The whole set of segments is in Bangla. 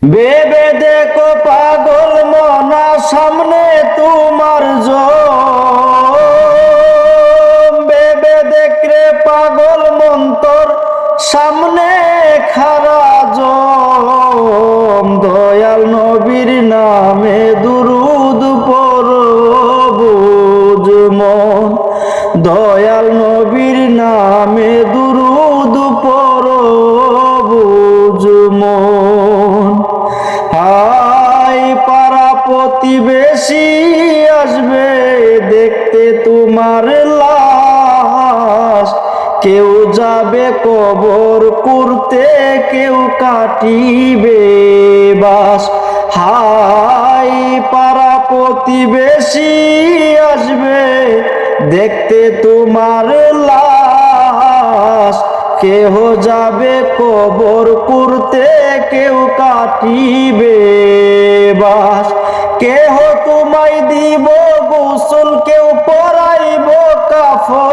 ভেবে দেখো পাগল মনা সামনে তোমার ভেবে দেখরে পাগল মন্তর সামনে খারা দয়াল নবীর নামে দুরুদ পড়ো বুঝ মন, দয়াল নবীর নামে দুরুদ পড়ো বুঝ মন। হাই পাড়া প্রতিবেশী আসবে দেখতে তোমার লাশ, কেউ যাবে কবর করতে কেউ কাটিবে বাস। হাই পাড়া প্রতিবেশী আসবে দেখতে তোমার লাশ, কেহ যাবে কবর করতে কেউ কাটিবে বাস। কেহ তোমায় দিব গোসল কেউ পরাইব কাফন,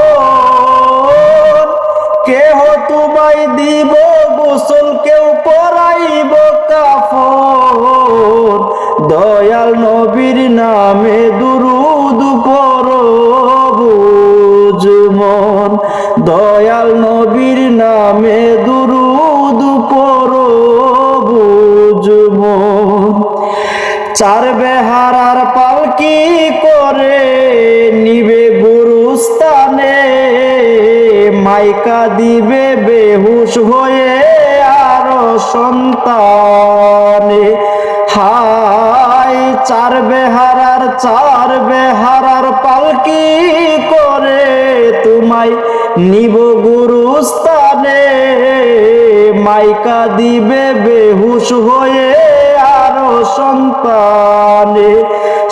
কেহ তোমায় দিব গোসল কেউ পরাইব কাফন। দয়াল নবীর নামে দুরুদ পড়ো বুঝ মন, দয়াল নবীর নামে দুরুদ পড়ো বুঝ মন। চার বেহারার পালকি করে নিবে গুরুস্থানে, মাইকা দিবে বেহুশ হয়ে আরো সন্তানে। হাই চার বেহারার পালকি করে তোমায় নিব গুরুস্থানে, মাইকা দিবে বেহুশ হয়ে আরো সন্তানে।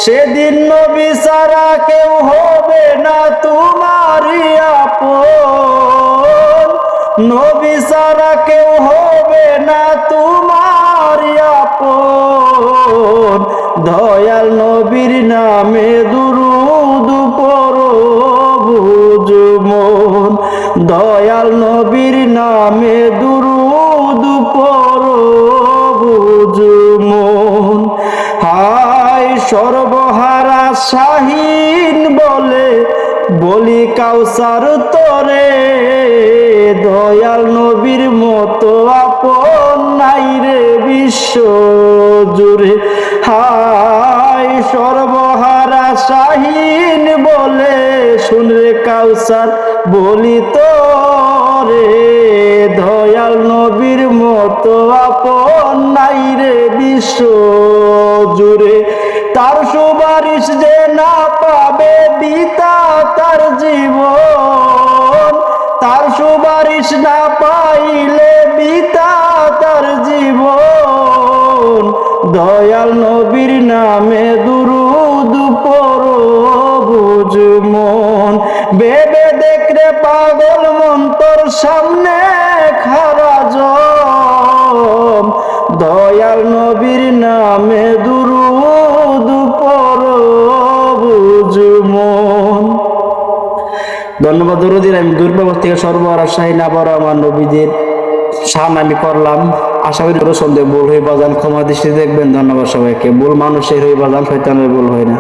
সেদিন নবী ছাড়া কেউ হবে না তোমারই আপন, নবী ছাড়া কেউ হবে না তোমারই আপন। দয়াল নবীর নামে দুরুদ পড়ো বুঝ মন, দয়াল নবীর নামে দুরুদ পড়ো বুঝ মন। হাই সর্বহারা শাহীন বলে বলি কাউসার তরে, দয়াল নবীর মতো আপন নাই রে বিশ্ব জুড়ে। হাই সর্বহারা শাহীন বলে শুনরে কাউসার বলি তোরে, দয়াল নবীর মতো আপন নাই রে বিশ্ব জুড়ে। তার সুপারিশ যে না পাবে বিতা তার জীবন, তার সুপারিশ না পাইলে বিতা তার জীবন। দয়াল নবীর নামে দুরুদ পড়ো বুঝ মন, ভেবে দেখরে পাগল মন্তর সামনে খারা দয়াল নবীর নামে দুরুদ পড়ো বুঝ মন। ধন্যবাদ দরুদিন। আমি দুর্ব্যবস্থা থেকে সর্বহারা শাহীন আবার আমার নবীদের শান আমি করলাম। আশা করি সন্দেহ ভুল হয়ে বাজান ক্ষমা দৃষ্টি দেখবেন। ধন্যবাদ সবাইকে। ভুল মানুষের হয়ে বাজান, শয়তানের ভুল হয় না।